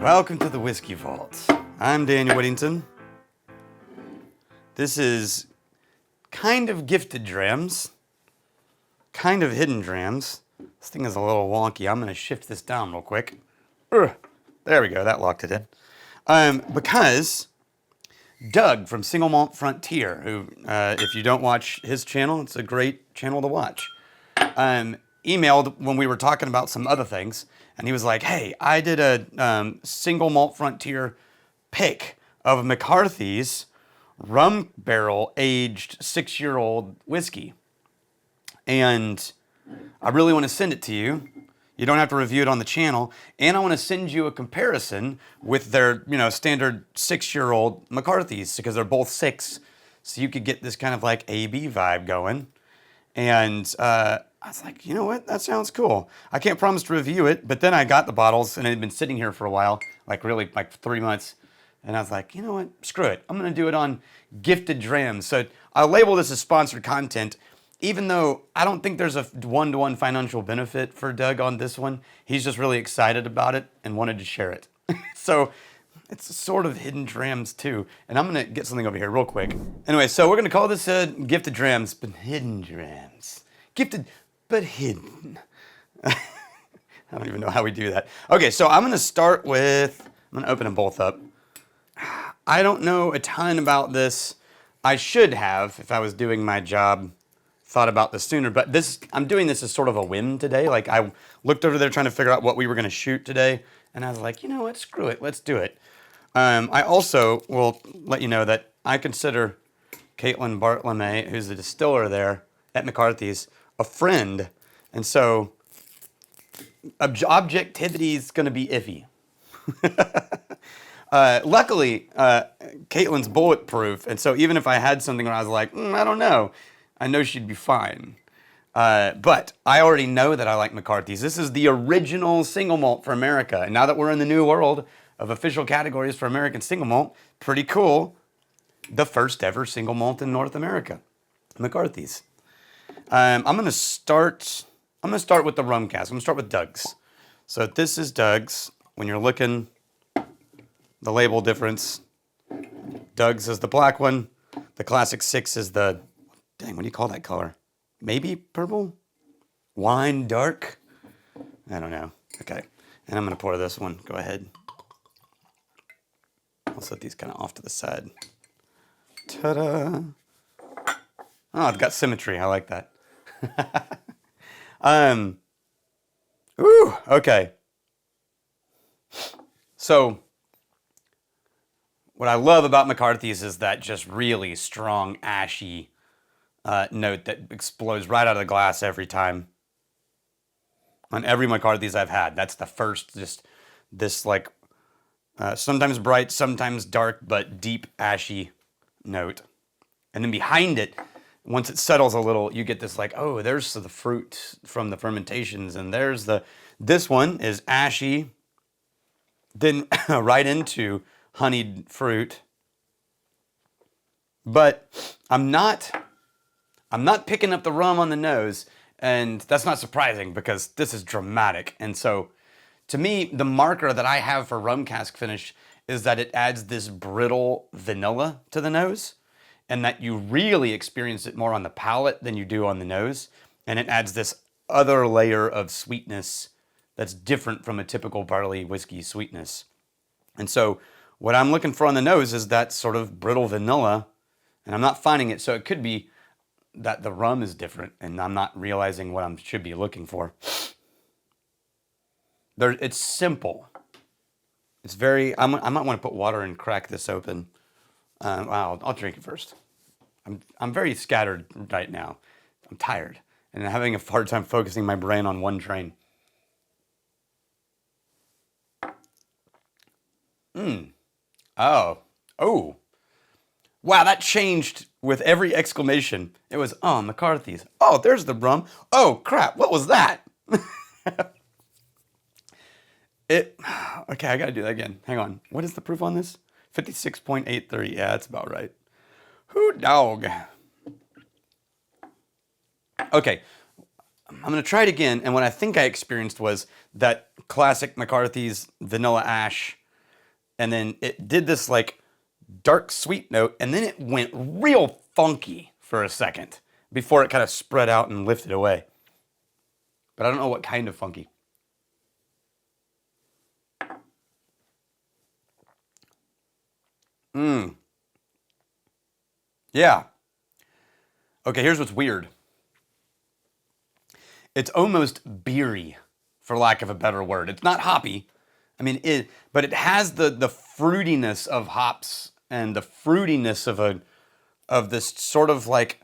Welcome to the Whiskey Vault. I'm Daniel Whittington. This is kind of gifted drams, kind of hidden drams. This thing is a little wonky. I'm going to shift this down real quick. There we go. That locked it in. Because Doug from Single Malt Frontier, who, if you don't watch his channel, it's a great channel to watch, emailed when we were talking about some other things, and he was like, hey, I did a Single Malt Frontier pick of McCarthy's rum barrel aged 6-year-old whiskey. And I really want to send it to you. You don't have to review it on the channel. And I want to send you a comparison with their, standard 6-year-old McCarthy's, because they're both 6. So you could get this kind of like AB vibe going. And I was like, you know what? That sounds cool. I can't promise to review it, but then I got the bottles and it had been sitting here for a while, like 3 months. And I was like, you know what? Screw it. I'm going to do it on Gifted Drams. So I'll label this as sponsored content, even though I don't think there's a one-to-one financial benefit for Doug on this one. He's just really excited about it and wanted to share it. So it's sort of hidden drams too. And I'm going to get something over here real quick. Anyway, so we're going to call this Gifted Drams, but hidden drams. Gifted, but hidden. I don't even know how we do that. Okay, so I'm going to start with, I'm going to open them both up. I don't know a ton about this. I should have, if I was doing my job, thought about this sooner, but I'm doing this as sort of a whim today. Like, I looked over there trying to figure out what we were going to shoot today, and I was like, you know what, screw it, let's do it. I also will let you know that I consider Caitlin Bartlemay, who's the distiller there at McCarthy's, a friend, and so objectivity is going to be iffy. Luckily, Caitlin's bulletproof, and so even if I had something where I was like, I don't know, I know she'd be fine. But I already know that I like McCarthy's. This is the original single malt for America, and now that we're in the new world of official categories for American single malt, pretty cool. The first ever single malt in North America, McCarthy's. I'm gonna start with the rum cask. I'm gonna start with Doug's. So this is Doug's. When you're looking, the label difference, Doug's is the black one. The Classic 6 is the, dang, what do you call that color? Maybe purple? Wine dark? I don't know. Okay, and I'm gonna pour this one. Go ahead. I'll set these kind of off to the side. Ta-da! Oh, it's got symmetry. I like that. Okay. So, what I love about McCarthy's is that just really strong, ashy note that explodes right out of the glass every time. On every McCarthy's I've had, that's the first, just this like, sometimes bright, sometimes dark, but deep, ashy note. And then behind it, once it settles a little, you get this like, oh, there's the fruit from the fermentations, and this one is ashy, then right into honeyed fruit. But I'm not picking up the rum on the nose, and that's not surprising because this is dramatic. And so, to me, the marker that I have for rum cask finish is that it adds this brittle vanilla to the nose, and that you really experience it more on the palate than you do on the nose. And it adds this other layer of sweetness that's different from a typical barley whiskey sweetness. And so what I'm looking for on the nose is that sort of brittle vanilla, and I'm not finding it. So it could be that the rum is different and I'm not realizing what I should be looking for. It's simple. It's very, I might want to put water and crack this open. I'll drink it first. I'm very scattered right now. I'm tired and I'm having a hard time focusing my brain on one train. Oh. Wow, that changed with every exclamation. It was, oh, McCarthy's. Oh, there's the rum. Oh, crap, what was that? Okay, I gotta do that again. Hang on. What is the proof on this? 56.83. Yeah, that's about right. Who dog? Okay, I'm gonna try it again, and what I think I experienced was that classic McCarthy's vanilla ash and then it did this like dark sweet note, and then it went real funky for a second before it kind of spread out and lifted away. But I don't know what kind of funky. Yeah. Okay, here's what's weird. It's almost beery, for lack of a better word. It's not hoppy. I mean, but it has the fruitiness of hops and the fruitiness of this sort of like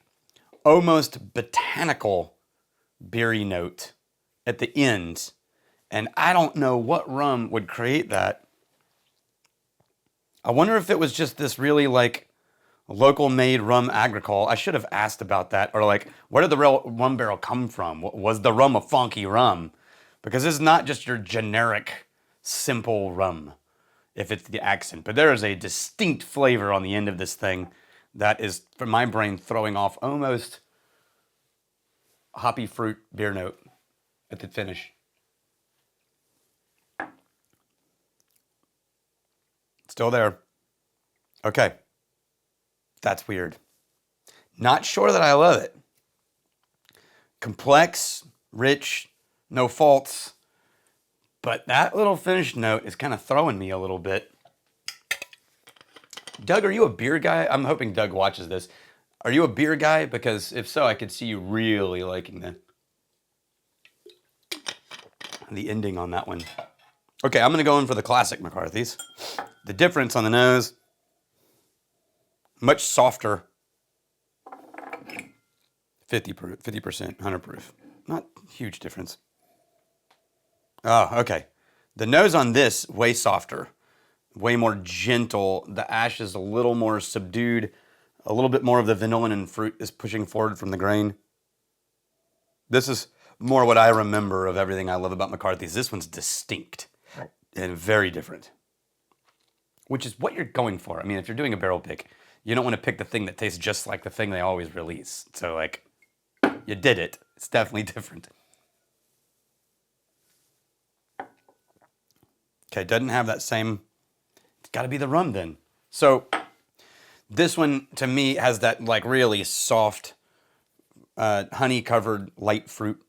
almost botanical beery note at the end. And I don't know what rum would create that. I wonder if it was just this really like local made rum agricole. I should have asked about that. Or like, where did the real rum barrel come from? Was the rum a funky rum? Because it's not just your generic simple rum, if it's the accent. But there is a distinct flavor on the end of this thing that is, for my brain, throwing off almost hoppy fruit beer note at the finish. Still there. Okay. That's weird. Not sure that I love it. Complex, rich, no faults. But that little finish note is kind of throwing me a little bit. Doug, are you a beer guy? I'm hoping Doug watches this. Are you a beer guy? Because if so, I could see you really liking the ending on that one. Okay, I'm going to go in for the classic McCarthy's. The difference on the nose, much softer. 50%, 100 proof. Not huge difference. Oh, okay. The nose on this, way softer, way more gentle. The ash is a little more subdued. A little bit more of the vanillin and fruit is pushing forward from the grain. This is more what I remember of everything I love about McCarthy's. This one's distinct and very different, which is what you're going for. I mean, if you're doing a barrel pick, you don't want to pick the thing that tastes just like the thing they always release. So, like, you did it. It's definitely different. Okay, doesn't have that same... It's got to be the rum then. So, this one, to me, has that, like, really soft, honey-covered light fruit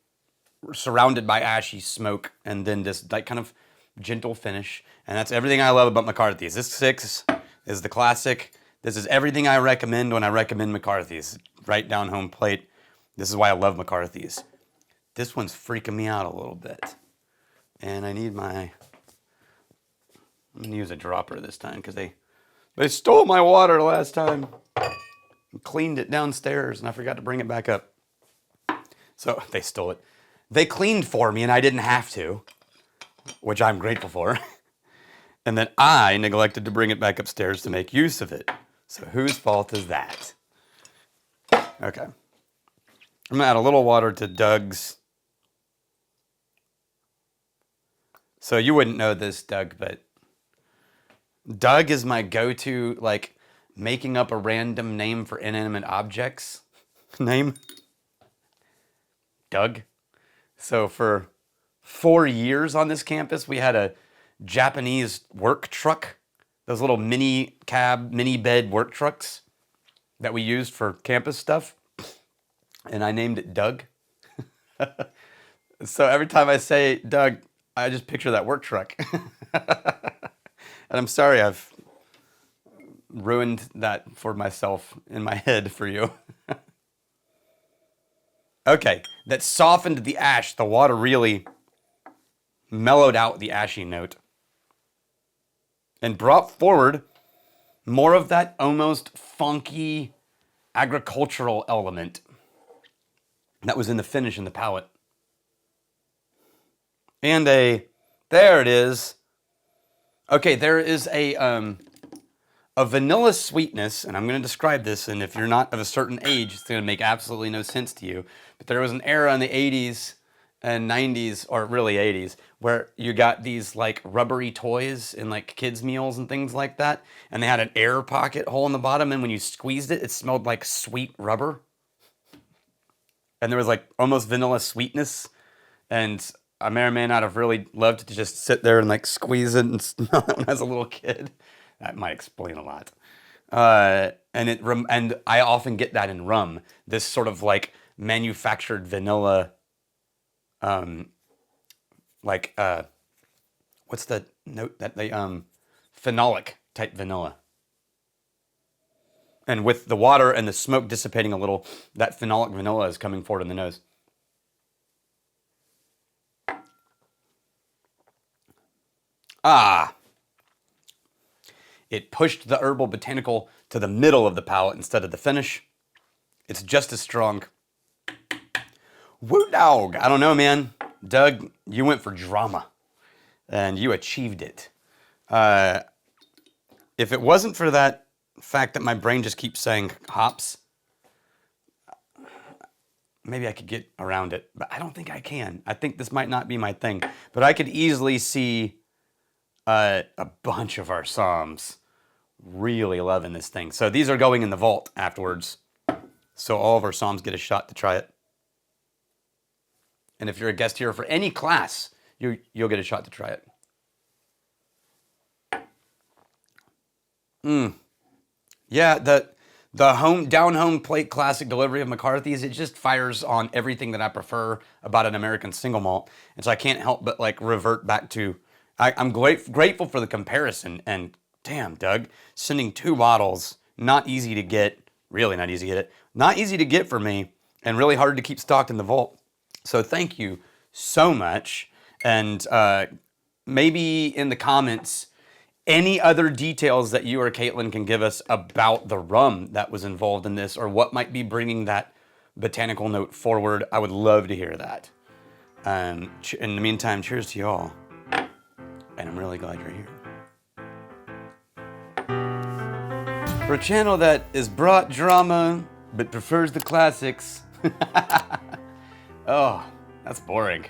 surrounded by ashy smoke, and then this, like, kind of gentle finish. And that's everything I love about McCarthy's. This 6 is the classic. This is everything I recommend when I recommend McCarthy's. Right down home plate. This is why I love McCarthy's. This one's freaking me out a little bit. And I need my... I'm going to use a dropper this time because they stole my water last time. And cleaned it downstairs and I forgot to bring it back up. So they stole it. They cleaned for me and I didn't have to, which I'm grateful for. And then I neglected to bring it back upstairs to make use of it. So whose fault is that? Okay. I'm going to add a little water to Doug's. So you wouldn't know this, Doug, but Doug is my go-to, like, making up a random name for inanimate objects name. Doug. So for 4 years on this campus, we had a Japanese work truck. Those little mini cab, mini bed work trucks that we used for campus stuff. And I named it Doug. So every time I say Doug, I just picture that work truck. And I'm sorry I've ruined that for myself in my head for you. Okay, that softened the ash. The water really mellowed out the ashy note and brought forward more of that almost funky agricultural element that was in the finish in the palate. And there it is. Okay, there is a vanilla sweetness, and I'm going to describe this, and if you're not of a certain age, it's going to make absolutely no sense to you. But there was an era in the 80s and 90s, or really 80s, where you got these like rubbery toys in like kids' meals and things like that, and they had an air pocket hole in the bottom, and when you squeezed it, it smelled like sweet rubber. And there was like almost vanilla sweetness, and I may or may not have really loved to just sit there and like squeeze it and smell it when I was a little kid. That might explain a lot. And I often get that in rum. This sort of like manufactured vanilla, what's the note that they phenolic type vanilla. And with the water and the smoke dissipating a little, that phenolic vanilla is coming forward in the nose. Ah! It pushed the herbal botanical to the middle of the palate instead of the finish. It's just as strong. Woo dog! I don't know, man. Doug, you went for drama. And you achieved it. If it wasn't for that fact that my brain just keeps saying hops, maybe I could get around it, but I don't think I can. I think this might not be my thing, but I could easily see a bunch of our Psalms really loving this thing. So these are going in the vault afterwards, so all of our Psalms get a shot to try it. And if you're a guest here for any class, you'll get a shot to try it. Yeah, the down home plate classic delivery of McCarthy's, it just fires on everything that I prefer about an American single malt. And so I can't help but like revert back to, I'm grateful for the comparison. And damn, Doug, sending 2 bottles, not easy to get, really not easy to get, not easy to get for me, and really hard to keep stocked in the vault. So thank you so much. And maybe in the comments, any other details that you or Caitlin can give us about the rum that was involved in this, or what might be bringing that botanical note forward, I would love to hear that. In the meantime, cheers to y'all. And I'm really glad you're here. For a channel that is brought drama, but prefers the classics. Oh, that's boring.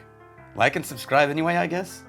Like and subscribe anyway, I guess.